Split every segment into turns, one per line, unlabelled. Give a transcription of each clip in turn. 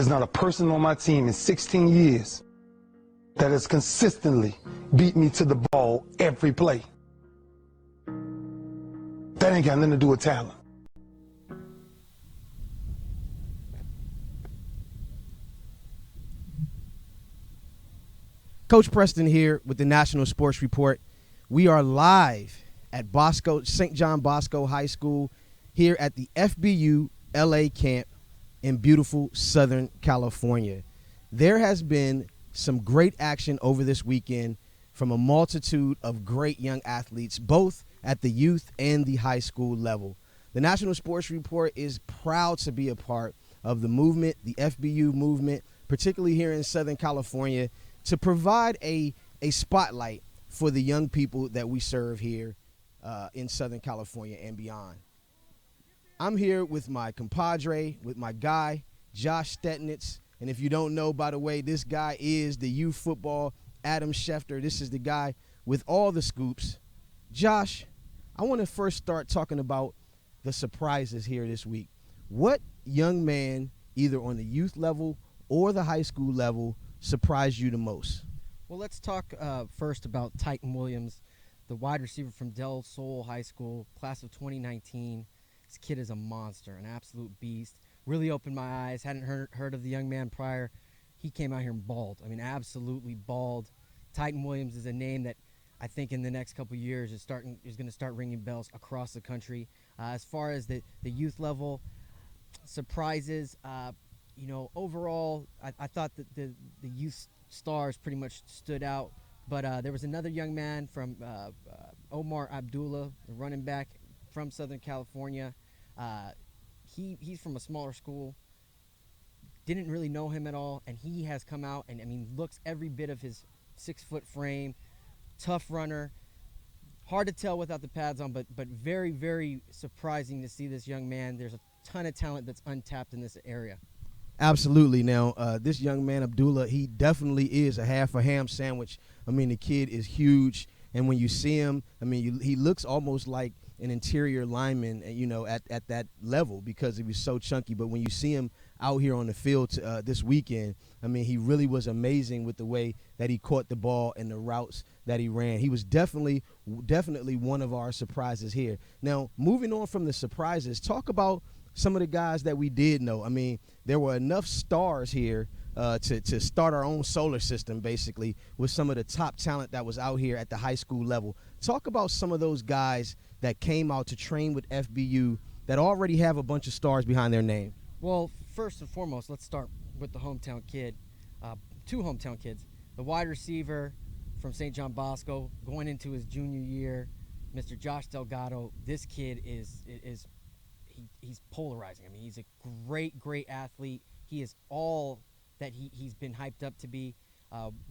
There's not a person on my team in 16 years that has consistently beat me to the ball every play. That ain't got nothing to do with talent.
Coach Preston here with the National Sports Report. We are live at St. John Bosco High School here at the FBU LA camp in beautiful Southern California. There has been some great action over this weekend from a multitude of great young athletes, both at the youth and the high school level. The National Sports Report is proud to be a part of the movement, the FBU movement, particularly here in Southern California, to provide a spotlight for the young people that we serve here in Southern California and beyond. I'm here with my compadre, with my guy, Josh Stetnitz. And if you don't know, by the way, this guy is the youth football Adam Schefter. This is the guy with all the scoops. Josh, I want to first start talking about the surprises here this week. What young man, either on the youth level or the high school level, surprised you the most?
Well, let's talk first about Titan Williams, the wide receiver from Del Sol High School, class of 2019. This kid is a monster, an absolute beast. Really opened my eyes. Hadn't heard of the young man prior. He came out here and balled. I mean, absolutely balled. Titan Williams is a name that I think in the next couple of years is going to start ringing bells across the country. As far as the youth level surprises, overall, I thought that the youth stars pretty much stood out. But there was another young man from Omar Abdullah, the running back from Southern California. He's from a smaller school. Didn't really know him at all, and he has come out and, looks every bit of his 6-foot frame. Tough runner. Hard to tell without the pads on, but very, very surprising to see this young man. There's a ton of talent that's untapped in this area.
Absolutely. Now, this young man, Abdullah, he definitely is a half a ham sandwich. The kid is huge, and when you see him, he looks almost like an interior lineman, at that level because he was so chunky. But when you see him out here on the field this weekend, he really was amazing with the way that he caught the ball and the routes that he ran. He was definitely one of our surprises here. Now, moving on from the surprises, talk about some of the guys that we did know. There were enough stars here to start our own solar system, basically, with some of the top talent that was out here at the high school level. Talk about some of those guys that came out to train with FBU that already have a bunch of stars behind their name.
Well, first and foremost, let's start with the hometown kid. Two hometown kids. The wide receiver from St. John Bosco going into his junior year, Mr. Josh Delgado. This kid he's polarizing. He's a great athlete. He is all that he's been hyped up to be.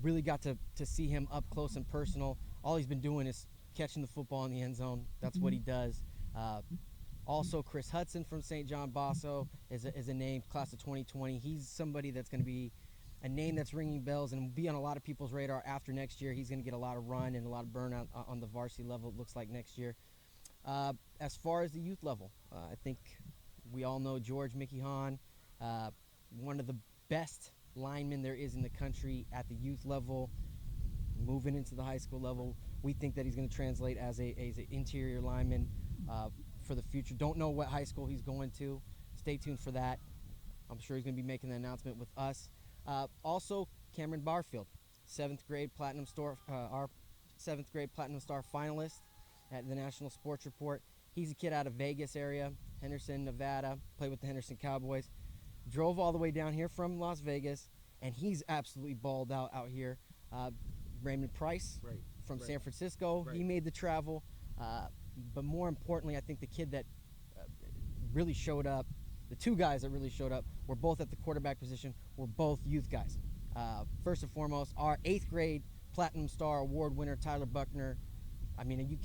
Really got to see him up close and personal. All he's been doing is catching the football in the end zone. That's what he does. Also, Chris Hudson from St. John Bosco is a name, class of 2020. He's somebody that's going to be a name that's ringing bells and will be on a lot of people's radar after next year. He's going to get a lot of run and a lot of burnout on the varsity level, it looks like, next year. As far as the youth level, I think we all know George Mickey Hahn, one of the best linemen there is in the country at the youth level. Moving into the high school level, we think that he's going to translate as an interior lineman for the future. Don't know what high school he's going to. Stay tuned for that. I'm sure he's going to be making the announcement with us. Also, Cameron Barfield, our 7th grade Platinum Star finalist at the National Sports Report. He's a kid out of Vegas area, Henderson, Nevada, played with the Henderson Cowboys. Drove all the way down here from Las Vegas, and he's absolutely balled out here. Raymond Price from San Francisco, he made the travel. But more importantly, I think the kid that really showed up, the two guys that really showed up, were both at the quarterback position, were both youth guys. First and foremost, our 8th grade Platinum Star Award winner, Tyler Buckner. You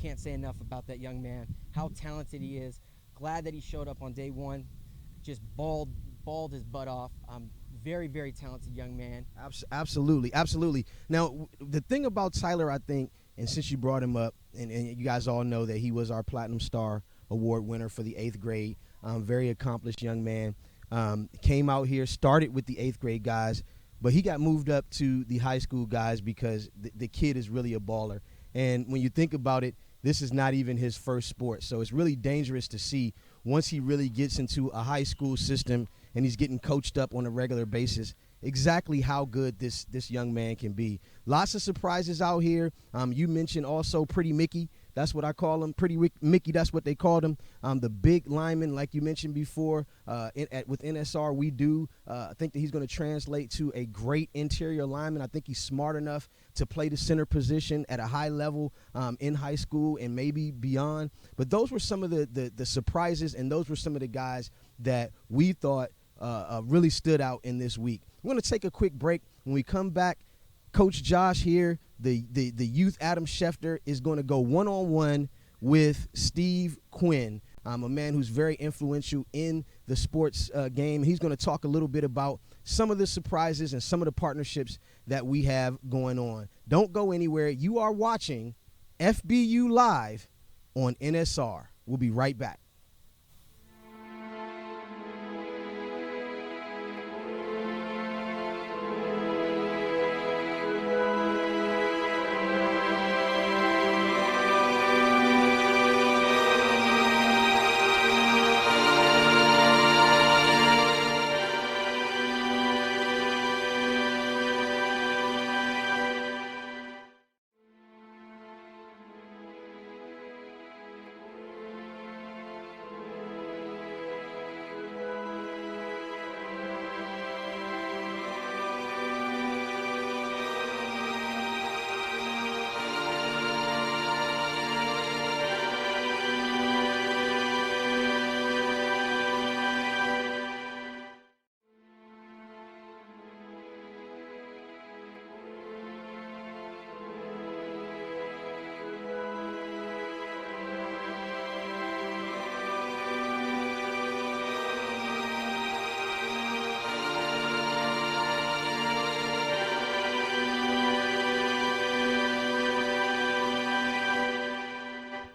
can't say enough about that young man, how talented he is. Glad that he showed up on day one, just balled his butt off. Very, very talented young man.
Absolutely. Now, the thing about Tyler, I think, and since you brought him up, and you guys all know that he was our Platinum Star Award winner for the 8th grade, very accomplished young man. Came out here, started with the 8th grade guys, but he got moved up to the high school guys because the kid is really a baller. And when you think about it, this is not even his first sport. So it's really dangerous to see once he really gets into a high school system and he's getting coached up on a regular basis, exactly how good this young man can be. Lots of surprises out here. You mentioned also Pretty Mickey. That's what I call him. Pretty Mickey, that's what they called him. The big lineman, like you mentioned before, with NSR, we do think that he's going to translate to a great interior lineman. I think he's smart enough to play the center position at a high level in high school and maybe beyond. But those were some of the surprises, and those were some of the guys that we thought really stood out in this week. We're going to take a quick break. When we come back, Coach Josh here, the youth Adam Schefter, is going to go one-on-one with Steve Quinn, a man who's very influential in the sports game. He's going to talk a little bit about some of the surprises and some of the partnerships that we have going on. Don't go anywhere. You are watching FBU Live on NSR. We'll be right back.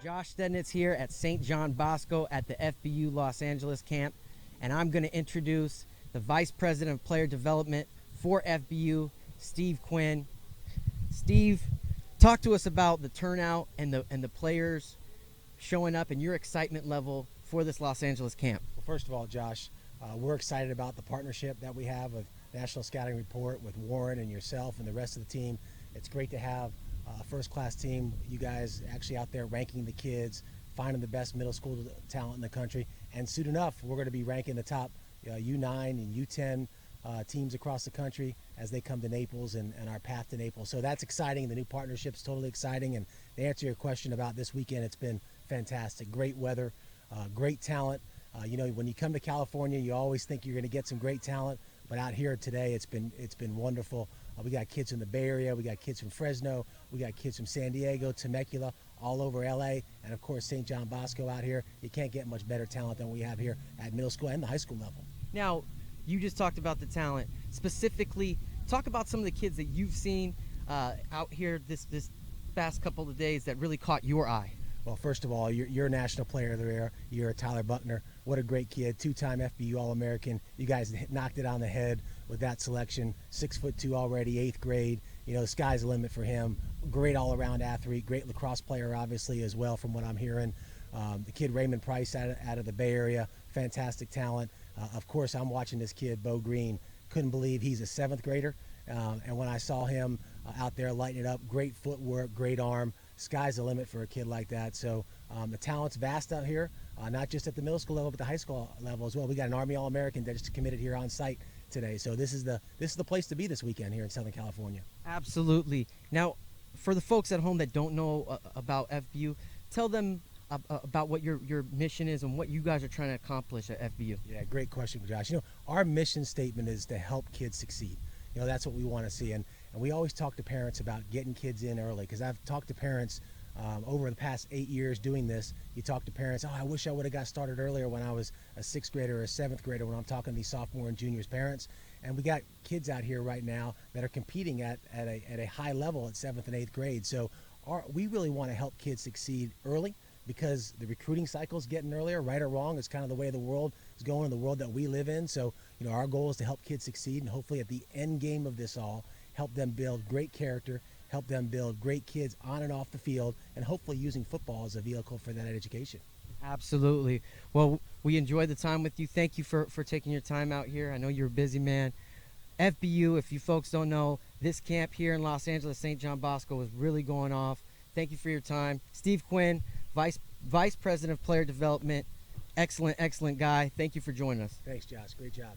Josh Stednitz here at St. John Bosco at the FBU Los Angeles camp, and I'm going to introduce the Vice President of Player Development for FBU, Steve Quinn. Steve, talk to us about the turnout and the players showing up and your excitement level for this Los Angeles camp.
Well, first of all, Josh, we're excited about the partnership that we have with National Scouting Report, with Warren and yourself and the rest of the team. It's great to have a first-class team. You guys actually out there ranking the kids, finding the best middle school talent in the country, and soon enough, we're going to be ranking the top U9 and U10 teams across the country as they come to Naples and our path to Naples. So that's exciting. The new partnership's totally exciting. And to answer your question about this weekend, it's been fantastic. Great weather, great talent. When you come to California, you always think you're going to get some great talent, but out here today, it's been wonderful. We got kids from the Bay Area, we got kids from Fresno, we got kids from San Diego, Temecula, all over LA, and of course St. John Bosco out here. You can't get much better talent than we have here at middle school and the high school level.
Now, you just talked about the talent. Specifically, talk about some of the kids that you've seen out here this past couple of days that really caught your eye.
Well, first of all, you're a national player of the year. You're Tyler Buckner. What a great kid, two-time FBU All-American. You guys knocked it on the head with that selection. 6'2" already, 8th grade. The sky's the limit for him. Great all-around athlete, great lacrosse player, obviously, as well, from what I'm hearing. The kid Raymond Price out of the Bay Area, fantastic talent. Of course, I'm watching this kid, Bo Green. Couldn't believe he's a 7th grader. And when I saw him out there lighting it up, great footwork, great arm. Sky's the limit for a kid like that. So the talent's vast out here, not just at the middle school level, but the high school level as well. We got an Army All-American that just committed here on site today. So this is the place to be this weekend here in Southern California.
Absolutely. Now, for the folks at home that don't know about FBU, tell them about what your mission is and what you guys are trying to accomplish at FBU.
Yeah, great question, Josh. Our mission statement is to help kids succeed. That's what we want to see. And we always talk to parents about getting kids in early, because I've talked to parents over the past 8 years doing this. You talk to parents, I wish I would have got started earlier when I was a 6th grader or a 7th grader, when I'm talking to these sophomore and juniors parents. And we got kids out here right now that are competing at a high level at 7th and 8th grade. So we really want to help kids succeed early. because the recruiting cycle is getting earlier, right or wrong. It's kind of the way the world is going in the world that we live in. So, our goal is to help kids succeed, and hopefully at the end game of this all, help them build great character, help them build great kids on and off the field, and hopefully using football as a vehicle for that education.
Absolutely. Well, we enjoyed the time with you. Thank you for taking your time out here. I know you're a busy man. FBU, if you folks don't know, this camp here in Los Angeles, St. John Bosco, is really going off. Thank you for your time. Steve Quinn, Vice President of Player Development. Excellent guy. Thank you for joining us.
Thanks, Josh. Great job.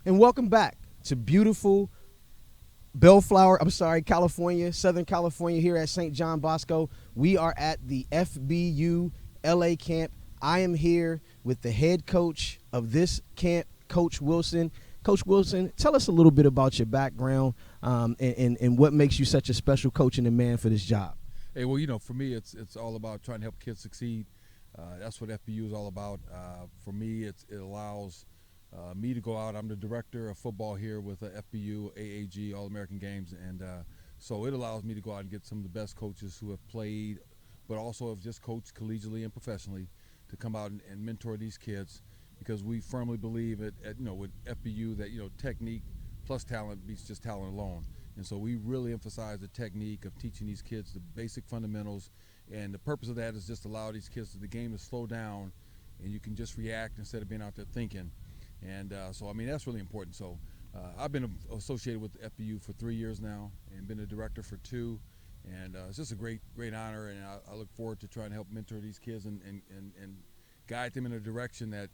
And welcome back to beautiful California, Southern California, here at St. John Bosco. We are at the FBU LA camp. I am here with the head coach of this camp, Coach Wilson. Coach Wilson, tell us a little bit about your background and what makes you such a special coach and a man for this job.
Hey, well, for me, it's all about trying to help kids succeed. That's what FBU is all about. For me, it allows me to go out. I'm the director of football here with FBU, AAG, All-American Games, and so it allows me to go out and get some of the best coaches who have played, but also have just coached collegially and professionally, to come out and mentor these kids, because we firmly believe with FBU that technique plus talent beats just talent alone. And so we really emphasize the technique of teaching these kids the basic fundamentals, and the purpose of that is just allow these kids the game to slow down, and you can just react instead of being out there thinking. And so that's really important. So I've been associated with FBU for 3 years now, and been a director for 2, and it's just a great honor, and I look forward to trying to help mentor these kids and guide them in a direction that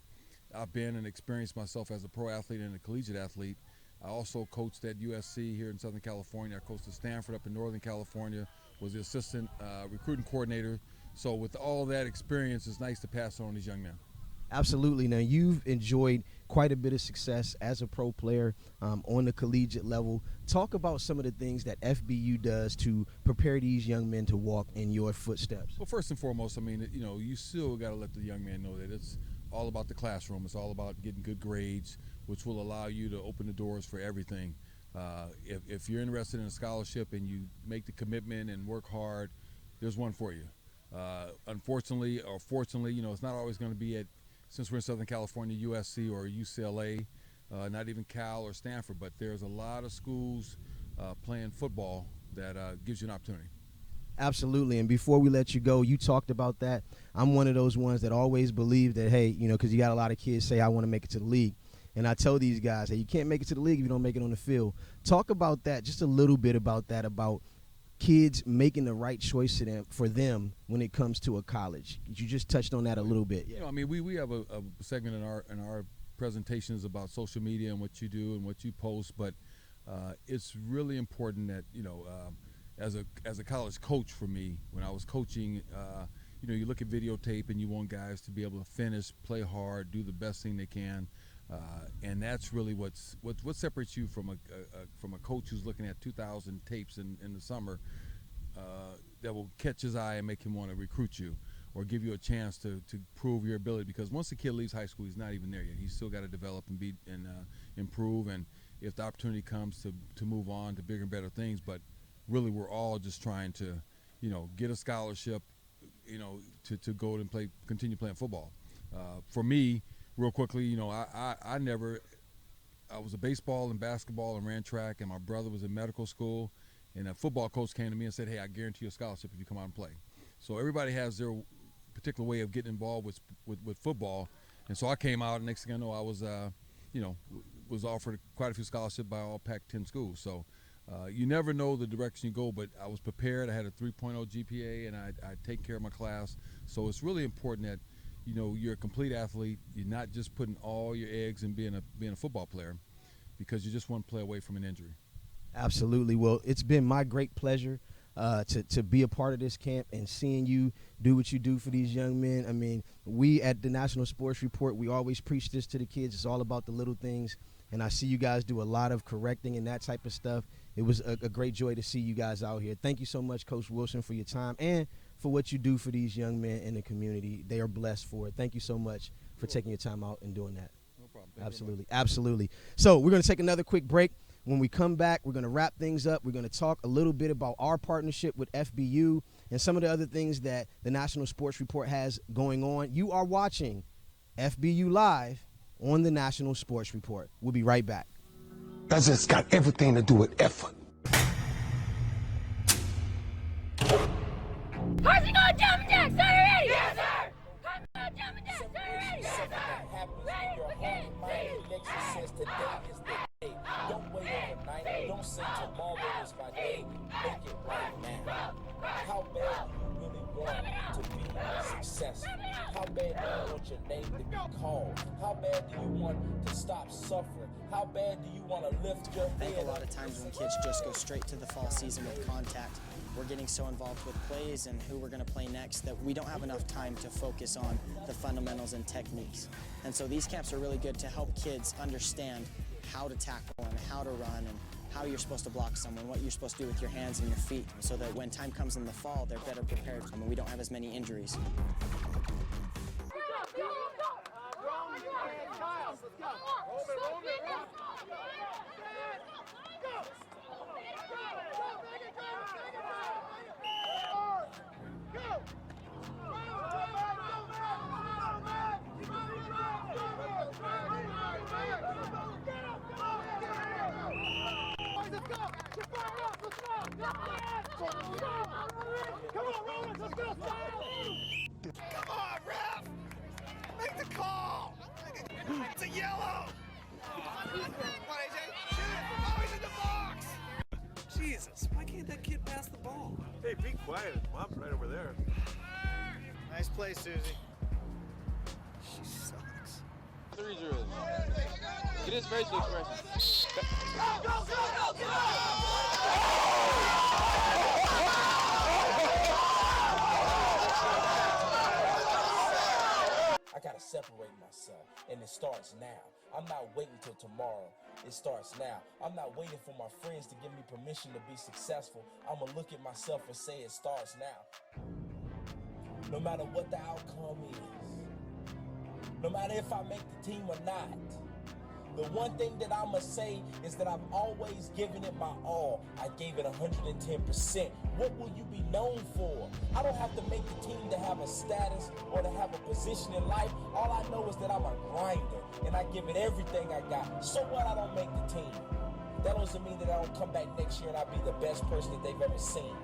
I've been and experienced myself as a pro athlete and a collegiate athlete. I also coached at USC here in Southern California. I coached at Stanford up in Northern California, was the assistant recruiting coordinator. So with all that experience, it's nice to pass on these young men.
Absolutely. Now, you've enjoyed quite a bit of success as a pro player on the collegiate level. Talk about some of the things that FBU does to prepare these young men to walk in your footsteps.
Well, first and foremost, you still got to let the young man know that it's all about the classroom. It's all about getting good grades, which will allow you to open the doors for everything. If you're interested in a scholarship and you make the commitment and work hard, there's one for you. Unfortunately or fortunately, it's not always going to be since we're in Southern California, USC or UCLA, not even Cal or Stanford, but there's a lot of schools playing football that gives you an opportunity.
Absolutely. And before we let you go, you talked about that. I'm one of those ones that always believe that, hey, because you got a lot of kids say, I want to make it to the league. And I tell these guys, hey, you can't make it to the league if you don't make it on the field. Talk about that, just a little bit about that, about kids making the right choice for them when it comes to a college? You just touched on that a little bit.
You know, I mean, we have a segment in our presentations about social media and what you do and what you post, but it's really important that, you know, as a college coach for me, when I was coaching, you know, you look at videotape and you want guys to be able to finish, play hard, do the best thing they can, and that's really what separates you from a coach who's looking at 2,000 tapes in the summer that will catch his eye and make him want to recruit you or give you a chance to prove your ability. Because once the kid leaves high school, he's not even there yet. He's still got to develop and improve. And if the opportunity comes to move on to bigger and better things, but really we're all just trying to, you know, get a scholarship, you know, to go and continue playing football. For me, real quickly, you know, I was a baseball and basketball and ran track, and my brother was in medical school, and a football coach came to me and said, hey, I guarantee you a scholarship if you come out and play. So everybody has their particular way of getting involved with football, and so I came out, and next thing I know, I was, you know, was offered quite a few scholarships by all Pac-10 schools. So you never know the direction you go, but I was prepared. I had a 3.0 GPA, and I take care of my class. So it's really important that, you know, you're a complete athlete. You're not just putting all your eggs in being a football player, because you just want to play away from an injury.
Absolutely. Well, it's been my great pleasure to be a part of this camp and seeing you do what you do for these young men. I mean, we at the National Sports Report, we always preach this to the kids. It's all about the little things, and I see you guys do a lot of correcting and that type of stuff. It was a great joy to see you guys out here. Thank you so much, Coach Wilson, for your time and for what you do for these young men in the community. They are blessed for it. Thank you so much for taking your time out and doing that.
No problem.
Absolutely. Absolutely. So we're going to take another quick break. When we come back, we're going to wrap things up. We're going to talk a little bit about our partnership with FBU and some of the other things that the National Sports Report has going on. You are watching FBU Live on the National Sports Report. We'll be right back.
That's just got everything to do with effort.
How's it going, Jumping Jacks? Are you ready? Yes, sir! How's it going, Jumping Jacks? Are you ready? Yes, sir! Ready?
Don't wait overnight. Don't say tomorrow is my day. Make it right now. How bad do you really want to be successful? How bad do you want your name to be called? How bad do you want to stop suffering? How bad do you want to lift your head?
I think a lot of times when kids just go straight to the fall season with contact, we're getting so involved with plays and who we're going to play next that we don't have enough time to focus on the fundamentals and techniques. And so these camps are really good to help kids understand how to tackle and how to run and how you're supposed to block someone, what you're supposed to do with your hands and your feet, so that when time comes in the fall, they're better prepared and we don't have as many injuries.
Come on, ref! Make the call! It's a yellow! Come on, AJ! Shoot it! Oh, he's in the box! Jesus, why can't that kid pass the ball?
Hey, be quiet. Mom's right over there.
Nice play, Susie. She sucks.
3 drills. Get his facial expression. Go, go, go, go, go!
I gotta separate myself, and it starts now. I'm not waiting till tomorrow. It starts now. I'm not waiting for my friends to give me permission to be successful. I'm gonna look at myself and say it starts now. No matter what the outcome is, no matter if I make the team or not, the one thing that I must say is that I've always given it my all. I gave it 110%. What will you be known for? I don't have to make the team to have a status or to have a position in life. All I know is that I'm a grinder, and I give it everything I got. So what I don't make the team? That doesn't mean that I don't come back next year and I'll be the best person that they've ever seen.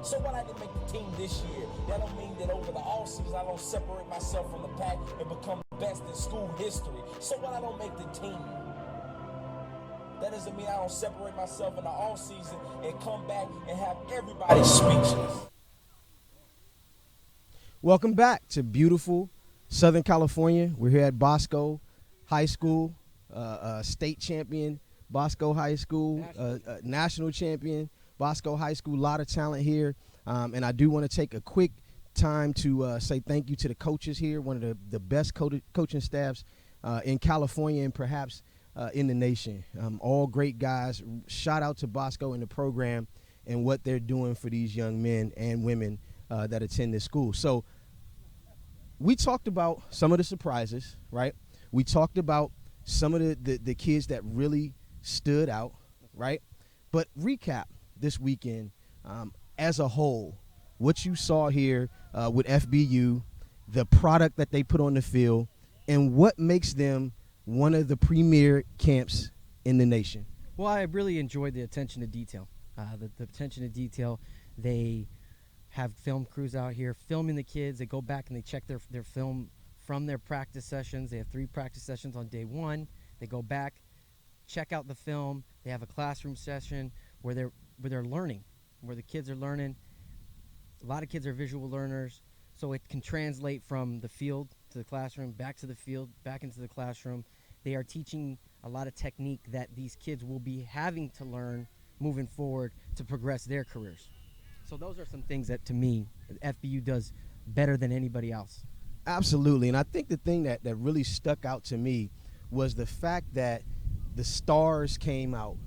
So what I didn't make the team this year, that don't mean that over the offseason I don't separate myself from the pack and become the best in school history. So what I don't make the team. That doesn't mean I don't separate myself in the off season and come back and have everybody speechless.
Welcome back to beautiful Southern California. We're here at Bosco High School, state champion Bosco High School, national champion Bosco High School. A lot of talent here, and I do want to take a quick time to say thank you to the coaches here, one of the best coaching staffs in California and perhaps in the nation. All great guys. Shout out to Bosco and the program and what they're doing for these young men and women that attend this school. So we talked about some of the surprises, right? We talked about some of the kids that really stood out, right? But recap this weekend as a whole, what you saw here with FBU, the product that they put on the field, and what makes them one of the premier camps in the nation.
Well, I really enjoyed the attention to detail. The attention to detail. They have film crews out here filming the kids. They go back and they check their film from their practice sessions. They have 3 practice sessions on day 1. They go back, check out the film. They have a classroom session where they're learning, where the kids are learning. A lot of kids are visual learners, so it can translate from the field to the classroom, back to the field, back into the classroom. They are teaching a lot of technique that these kids will be having to learn moving forward to progress their careers. So those are some things that, to me, FBU does better than anybody else.
Absolutely, and I think the thing that really stuck out to me was the fact that the stars came out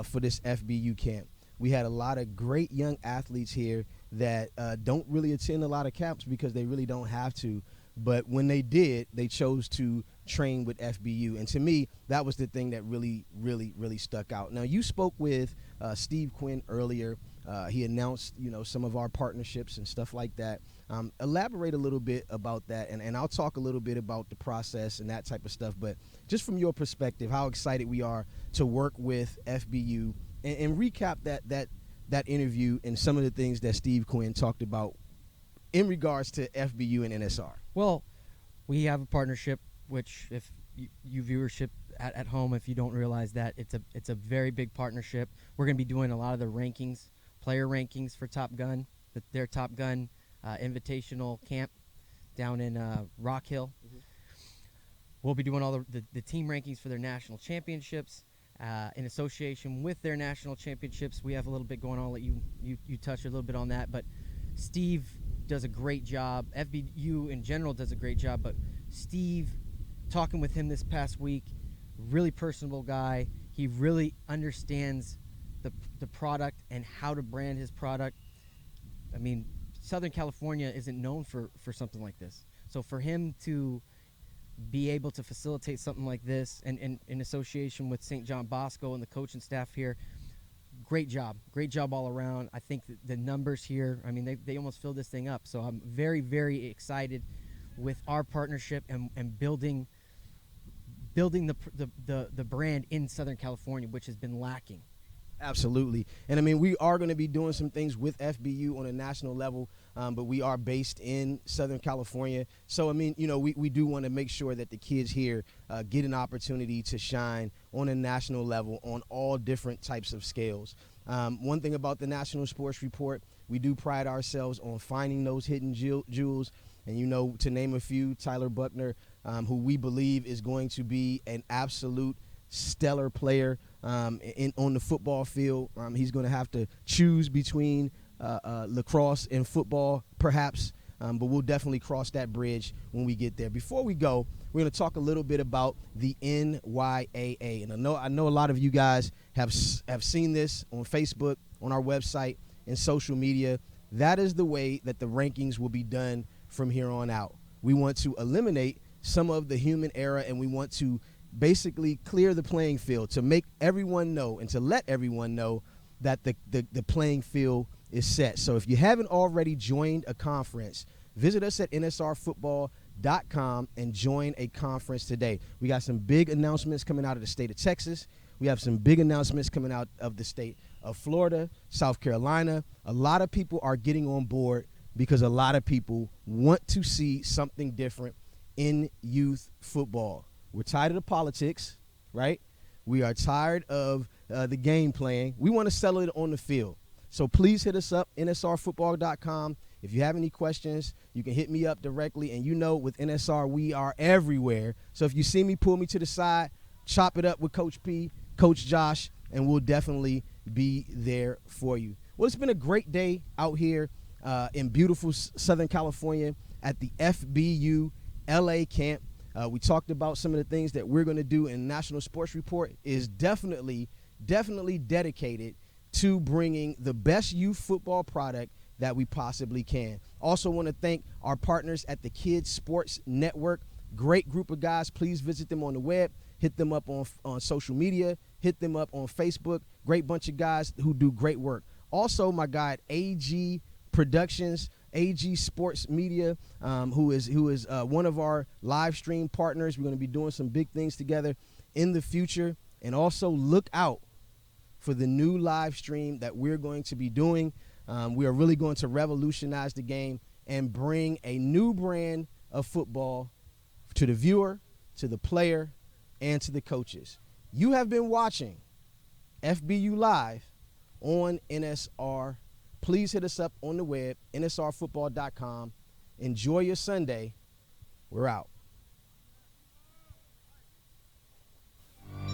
for this FBU camp. We had a lot of great young athletes here that don't really attend a lot of camps because they really don't have to. But when they did, they chose to train with FBU. And to me, that was the thing that really, really, really stuck out. Now, you spoke with Steve Quinn earlier. He announced, some of our partnerships and stuff like that. Elaborate a little bit about that, and I'll talk a little bit about the process and that type of stuff. But just from your perspective, how excited we are to work with FBU and recap that interview and some of the things that Steve Quinn talked about in regards to FBU and NSR.
Well, we have a partnership, which if you viewership at home, if you don't realize that, it's a very big partnership. We're going to be doing a lot of the rankings, player rankings for Top Gun, their Top Gun Invitational Camp down in Rock Hill. Mm-hmm. We'll be doing all the team rankings for their national championships. In association with their national championships, we have a little bit going on. I'll let you touch a little bit on that. But Steve does a great job. FBU in general does a great job. But Steve, talking with him this past week, really personable guy. He really understands the product and how to brand his product. I mean, Southern California isn't known for something like this. So for him to be able to facilitate something like this and in association with St. John Bosco and the coaching staff here, great job all around. I think the numbers here, I mean, they almost filled this thing up. So I'm very, very excited with our partnership and building the brand in Southern California, which has been lacking.
Absolutely. And I mean, we are going to be doing some things with FBU on a national level, but we are based in Southern California. So, I mean, we do want to make sure that the kids here get an opportunity to shine on a national level on all different types of scales. One thing about the National Sports Report, we do pride ourselves on finding those hidden jewels. And, to name a few, Tyler Buckner, who we believe is going to be an absolute stellar player on the football field. He's going to have to choose between lacrosse and football, perhaps, but we'll definitely cross that bridge when we get there. Before we go, we're going to talk a little bit about the NYAA, and I know a lot of you guys have seen this on Facebook, on our website, and social media. That is the way that the rankings will be done from here on out. We want to eliminate some of the human error, and we want to basically clear the playing field to make everyone know and to let everyone know that the playing field is set. So if you haven't already joined a conference, visit us at nsrfootball.com and join a conference today. We got some big announcements coming out of the state of Texas. We have some big announcements coming out of the state of Florida, South Carolina. A lot of people are getting on board because a lot of people want to see something different in youth football. We're tired of the politics, right? We are tired of the game plan. We want to settle it on the field. So please hit us up, nsrfootball.com. If you have any questions, you can hit me up directly. And you know, with NSR, we are everywhere. So if you see me, pull me to the side, chop it up with Coach P, Coach Josh, and we'll definitely be there for you. Well, it's been a great day out here in beautiful Southern California at the FBU LA camp. We talked about some of the things that we're going to do, and National Sports Report is definitely dedicated to bringing the best youth football product that we possibly can. Also want to thank our partners at the Kids Sports Network. Great group of guys. Please visit them on the web. Hit them up on social media. Hit them up on Facebook. Great bunch of guys who do great work. Also, my guy at AG Productions, AG Sports Media, who is one of our live stream partners. We're going to be doing some big things together in the future. And also look out for the new live stream that we're going to be doing. We are really going to revolutionize the game and bring a new brand of football to the viewer, to the player, and to the coaches. You have been watching FBU Live on NSR. Please hit us up on the web, nsrfootball.com. Enjoy your Sunday. We're out.